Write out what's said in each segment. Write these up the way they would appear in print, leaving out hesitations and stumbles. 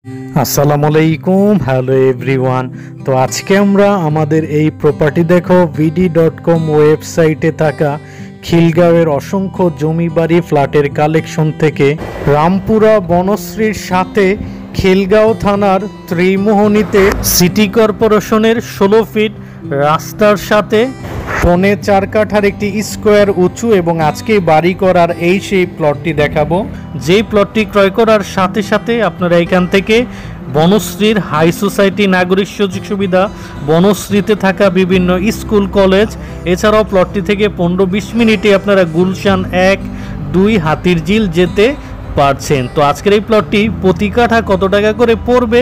আসসালামু আলাইকুম, hello everyone. তো আজকে আমরা আমাদের এই প্রপার্টি দেখো vd.com ওয়েবসাইটে থাকা খিলগাঁওয়ের অসংখ্য জমি বাড়ি ফ্ল্যাটের কালেকশন থেকে রামপুরা বনশ্রীর সাথে খিলগাঁও থানার ত্রিমোহনীতে সিটি কর্পোরেশনের 16 ফিট রাস্তার সাথে 4.5 কাঠার একটি স্কোয়ার উঁচু এবং আজকে বাড়ি করার সেই প্লটটি দেখাবো। যেই প্লটটি ক্রয় করার সাথে সাথে আপনারা এখান থেকে বনশ্রীর হাই সোসাইটি, নাগরিক সুযোগ সুবিধা, বনশ্রীতে থাকা বিভিন্ন স্কুল কলেজ, এছাড়াও প্লটটি থেকে 15-20 মিনিটে আপনারা গুলশান 1-2 হাতিরঝিল যেতে পারছেন। তো আজকের এই প্লটটি প্রতি কাঠা কত টাকা করে পড়বে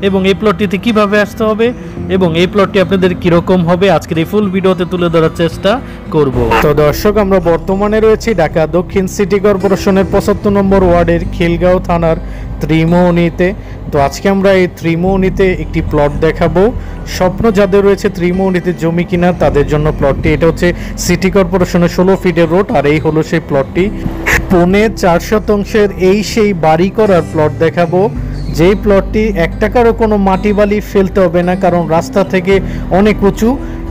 এবং এই প্লটটিতে কিভাবে আসতে হবে এবং এই প্লটটি আপনাদের কিরকম হবে আজকের এই ফুল ভিডিওতে তুলে ধরার চেষ্টা করব। তো দর্শক, আমরা বর্তমানে রয়েছি ঢাকা দক্ষিণ সিটি কর্পোরেশনের 75 নম্বর ওয়ার্ডের খিলগাঁও থানার ত্রিমোহনীতে। তো আজকে আমরা এই ত্রিমোহনীতে একটি প্লট দেখাবো। স্বপ্ন যাদের রয়েছে ত্রিমোহনীতে জমি কিনা তাদের জন্য প্লটটি। এটা হচ্ছে সিটি কর্পোরেশনের 16 ফিটের রোড আর এই হলো সেই প্লটটি। 4.5 শতাংশের সেই বাড়ি করার প্লট দেখাবো, যেই প্লটটি 1 টাকারও কোনো মাটি বালি ফেলতে হবে না, কারণ রাস্তা থেকে অনেক উঁচু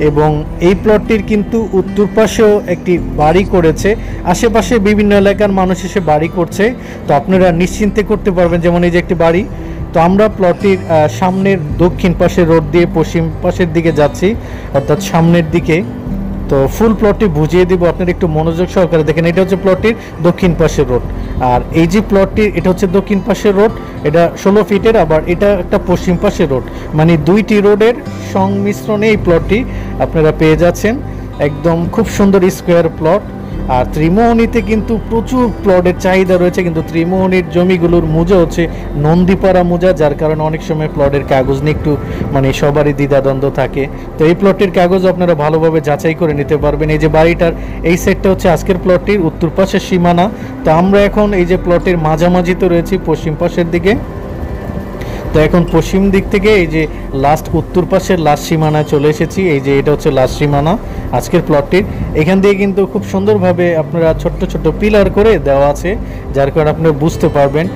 এবং এই প্লটটির কিন্তু উত্তর পাশেও একটি বাড়ি করেছে। আশেপাশে বিভিন্ন এলাকার মানুষ এসে বাড়ি করছে, তো আপনারা নিশ্চিন্তে করতে পারবেন। যেমন এই যে একটি বাড়ি। তো আমরা প্লটটির সামনের দক্ষিণ পাশের রোড দিয়ে পশ্চিম পাশের দিকে যাচ্ছি, অর্থাৎ সামনের দিকে। তো ফুল প্লটটি বুঝিয়ে দিব, আপনারা একটু মনোযোগ সহকারে দেখেন। এটা হচ্ছে প্লটটির দক্ষিণ পাশের রোড আর এই যে প্লটটির এটা হচ্ছে দক্ষিণ পাশের রোড, এটা 16 ফিটের, আবার এটা একটা পশ্চিম পাশের রোড, মানে দুইটি রোডের সংমিশ্রণে এই প্লটটি আপনারা পেয়ে যাচ্ছেন। একদম খুব সুন্দর স্কোয়ার প্লট। আর ত্রিমোহনীতে কিন্তু প্রচুর প্লটের চাহিদা রয়েছে, কিন্তু ত্রিমোহনীর জমিগুলোর মুজা হচ্ছে নন্দীপাড়া মুজা, যার কারণে অনেক সময় প্লটের কাগজ নিয়ে একটু সবারই দ্বিধাদ্বন্দ্ব থাকে। তো এই প্লটের কাগজ আপনারা ভালোভাবে যাচাই করে নিতে পারবেন। এই যে বাড়িটার এই সেটটা হচ্ছে আজকের প্লটটির উত্তর পাশের সীমানা। তো আমরা এখন এই যে প্লটের মাঝামাঝিতে রয়েছি পশ্চিম পাশের দিকে। তো এখন পশ্চিম দিক থেকে এই যে লাস্ট উত্তর পাশের লাস্ট সীমানায় চলে এসেছি। এই যে এটা হচ্ছে লাস্ট সীমানা আজকের প্লটটির। এখান দিয়ে কিন্তু খুব সুন্দরভাবে আপনারা ছোট্ট ছোট্ট পিলার করে দেওয়া আছে, যার কারণে আপনারা বুঝতে পারবেন।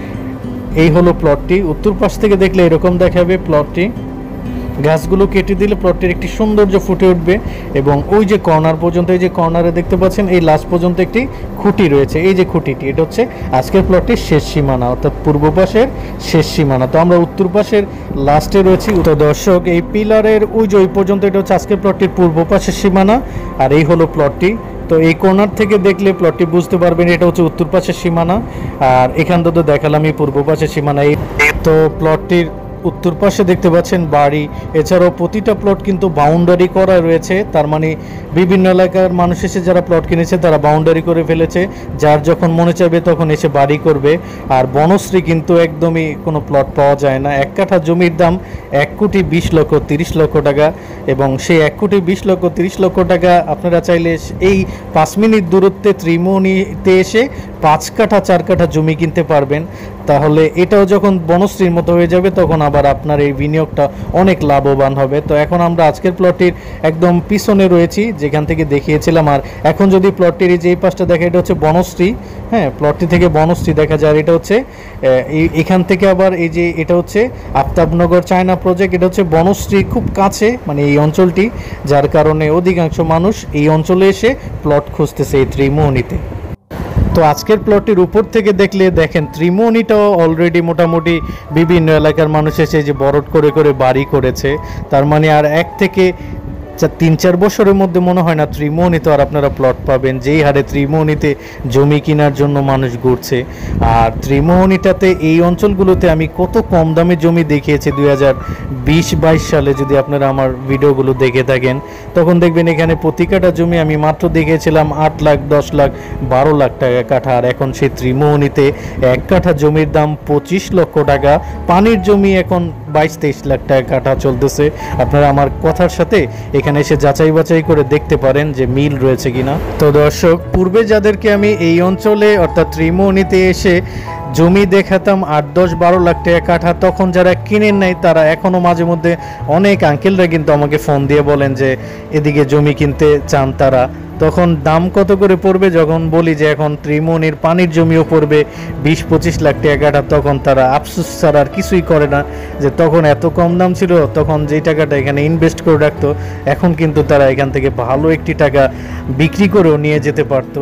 এই হলো প্লটটি। উত্তর পাশ থেকে দেখলে এরকম দেখাবে প্লটটি। গাছগুলো কেটে দিলে প্লটটির একটি সৌন্দর্য ফুটে উঠবে এবং ওই যে কর্নার পর্যন্ত, এই যে কর্নারে দেখতে পাচ্ছেন এই লাস্ট পর্যন্ত একটি খুঁটি রয়েছে। এই যে খুঁটিটি, এটা হচ্ছে আজকের প্লটটির শেষ সীমানা, অর্থাৎ পূর্ব পাশের শেষ সীমানা। তো আমরা উত্তর পাশের লাস্টে রয়েছি। তো দর্শক, এই পিলারের ওই যে ওই পর্যন্ত এটা হচ্ছে আজকের প্লটটির পূর্ব পাশের সীমানা আর এই হলো প্লটটি। তো এই কর্নার থেকে দেখলে প্লটটি বুঝতে পারবেন এটা হচ্ছে উত্তর পাশের সীমানা আর এখান থেকে দেখালাম এই পূর্ব পাশের সীমানা। এই তো প্লটটির উত্তর পাশে দেখতে পাচ্ছেন বাড়ি, এছাড়াও প্রতিটা প্লট কিন্তু বাউন্ডারি করা রয়েছে। তার মানে বিভিন্ন এলাকার মানুষ এসে যারা প্লট কিনেছে তারা বাউন্ডারি করে ফেলেছে, যার যখন মনে চাইবে তখন এসে বাড়ি করবে। আর বনশ্রী কিন্তু একদমই কোনো প্লট পাওয়া যায় না। 1 কাঠা জমির দাম 1,20,30,00,000 টাকা এবং সেই 1,20,30,00,000 টাকা আপনারা চাইলে এই 5 মিনিট দূরত্বে ত্রিমোহনীতে এসে 5 কাঠা 4 কাঠা জমি কিনতে পারবেন। তাহলে এটাও যখন বনশ্রীর মতো হয়ে যাবে তখন আবার আপনার এই বিনিয়োগটা অনেক লাভবান হবে। তো এখন আমরা আজকের প্লটটির একদম পিছনে রয়েছি যেখান থেকে দেখিয়েছিলাম। আর এখন যদি প্লটটির এই যে এই পাশটা দেখা, এটা হচ্ছে বনশ্রী। হ্যাঁ, প্লটটি থেকে বনশ্রী দেখা যায়। এটা হচ্ছে এখান থেকে আবার এই যে এটা হচ্ছে আফতাবনগর চায়না প্রজেক্ট। এটা হচ্ছে বনশ্রী খুব কাছে, মানে এই অঞ্চলটি, যার কারণে অধিকাংশ মানুষ এই অঞ্চলে এসে প্লট খুঁজতেছে এই ত্রিমোহনীতে। তো আজকের প্লটটির উপর থেকে দেখলে দেখেন ত্রিমোহনীটাও অলরেডি মোটামুটি বিভিন্ন এলাকার মানুষ এসে যে বরট করে করে বাড়ি করেছে। তার মানে আর 1 থেকে 3-4 বছরের মধ্যে মনে হয় না ত্রিমোহনীতে আর আপনারা প্লট পাবেন, যেই হারে ত্রিমোহনীতে জমি কেনার জন্য মানুষ ঘুরছে। আর ত্রিমোহনীটাতে এই অঞ্চলগুলোতে আমি কত কম দামে জমি দেখিয়েছি 2020-22 সালে। যদি আপনারা আমার ভিডিওগুলো দেখে থাকেন তখন দেখবেন এখানে প্রতি কাঠা জমি আমি মাত্র দেখিয়েছিলাম 8 লাখ, 10 লাখ, 12 লাখ টাকা কাঠা। আর এখন সেই ত্রিমোহনীতে 1 কাঠা জমির দাম 25 লক্ষ টাকা। পানির জমি এখন 22-23 লাখ টাকা কাঠা চলতেছে। আপনারা আমার কথার সাথে এখানে এসে যাচাই বাছাই করে দেখতে পারেন যে মিল রয়েছে কিনা। তো দর্শক, পূর্বে যাদেরকে আমি এই অঞ্চলে অর্থাৎ ত্রিমোহনীতে এসে জমি দেখাতাম 8-10-12 লাখ টাকা কাঠা, তখন যারা কিনেন নাই তারা এখনও মাঝে মধ্যে অনেক আঙ্কেলরা কিন্তু আমাকে ফোন দিয়ে বলেন যে এদিকে জমি কিনতে চান তারা। তখন দাম কত করে পড়বে যখন বলি যে এখন ত্রিমোহনীর পানির জমিও পড়বে 20-25 লাখ টাকা কাঠা, তখন তারা আফসোস ছাড়া আর কিছুই করে না যে তখন এত কম দাম ছিল, তখন যেই টাকাটা এখানে ইনভেস্ট করে রাখতো এখন কিন্তু তারা এখান থেকে ভালো একটি টাকা বিক্রি করেও নিয়ে যেতে পারতো।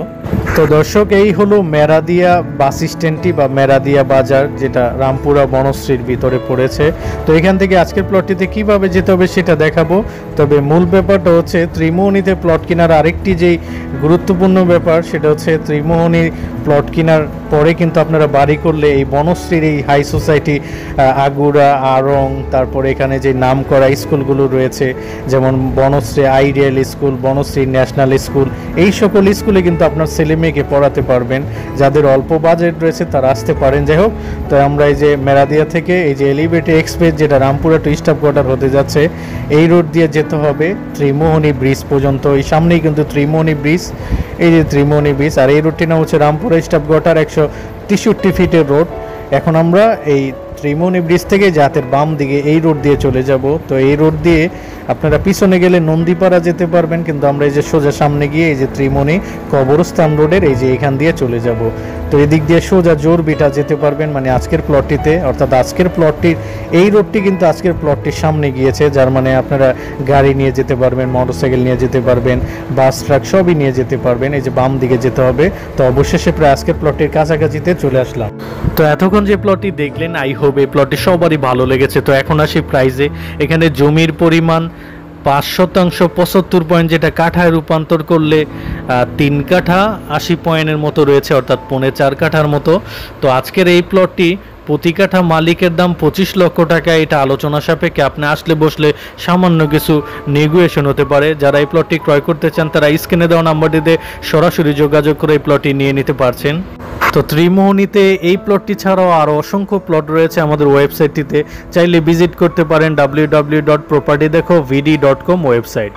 তো দর্শক, এই হলো মেরাদিয়া বাস স্ট্যান্ডটি বা মেরাদিয়া বাজার, যেটা রামপুরা বনশ্রীর ভিতরে পড়েছে। তো এখান থেকে আজকের প্লটটিতে কিভাবে যেতে হবে সেটা দেখাবো। তবে মূল ব্যাপারটা হচ্ছে ত্রিমোহনীতে প্লট কেনার আরেকটি যেই গুরুত্বপূর্ণ ব্যাপার সেটা হচ্ছে ত্রিমোহনী প্লট কেনার পরে কিন্তু আপনারা বাড়ি করলে এই বনশ্রীর এই হাই সোসাইটি, আগুড়া, আড়ং, তারপরে এখানে যে নাম করা স্কুলগুলো রয়েছে যেমন Banasree ideal school, Banasree national school, এই সকল স্কুলে কিন্তু আপনার ছেলে মেয়েকে পড়াতে পারবেন। যাদের অল্প বাজেট রয়েছে তারা আসতে পারেন। যাই হোক, তো আমরা এই যে মেরাদিয়া থেকে এই যে এলিভেটেড এক্সপ্রেস যেটা রামপুরা টু স্টাফ কোয়ার্টার হতে যাচ্ছে, এই রোড দিয়ে যেতে হবে ত্রিমোহনী ব্রিজ পর্যন্ত। এই সামনেই কিন্তু ত্রিমোহনী ব্রিজ, এই যে ত্রিমোহনী ব্রিজ, আর এই রোডটির নাম হচ্ছে রামপুরা স্টাফ কোয়ার্টার, 163 ফিটের রোড। এখন আমরা এই ত্রিমোহনী ব্রিজ থেকে জাতের বাম দিকে এই রোড দিয়ে চলে যাব। তো এই রোড দিয়ে আপনারা পিছনে গেলে নন্দীপাড়া যেতে পারবেন, কিন্তু আমরা এই যে সোজা সামনে গিয়ে এই যে ত্রিমোহনী কবরস্থান রোডের এই যে এখান দিয়ে চলে যাব। তো এদিক দিয়ে সোজা জোরবিটা যেতে পারবেন, মানে আজকের প্লটটিতে, অর্থাৎ আজকের প্লটটির এই রোডটি কিন্তু আজকের প্লটটির সামনে গিয়েছে, যার মানে আপনারা গাড়ি নিয়ে যেতে পারবেন, মোটরসাইকেল নিয়ে যেতে পারবেন, বাস ট্রাক সবই নিয়ে যেতে পারবেন। এই যে বাম দিকে যেতে হবে। তো অবশেষে প্রায় আজকের প্লটটির কাছাকাছিতে চলে আসলাম। তো এতক্ষণ যে প্লটটি দেখলেন, আই হোপ এই প্লটটি সবারই ভালো লেগেছে। তো এখন আসি প্রাইজে। এখানে জমির পরিমাণ 5% 75 পয়েন্ট, যেটা কাঠায় রূপান্তর করলে 3 কাঠা 80 পয়েন্টের মতো রয়েছে, অর্থাৎ 4.5 কাঠার মতো। তো আজকের এই প্লটটি প্রতি কাঠা মালিকের দাম 25 লক্ষ টাকা। এটা আলোচনা সাপেক্ষে, আপনি আসলে বসলে সামান্য কিছু নেগোশিয়েশন হতে পারে। যারা এই প্লটটি ক্রয় করতে চান তারা স্ক্রিনে দেওয়া নাম্বারটিতে সরাসরি যোগাযোগ করে এই প্লটটি নিয়ে নিতে পারছেন। তো ত্রিমোহনীতে এই প্লটটি ছাড়াও আরও অসংখ্য প্লট রয়েছে আমাদের ওয়েবসাইটটিতে, চাইলে ভিজিট করতে পারেন www.propertydekhovd.com ওয়েবসাইট।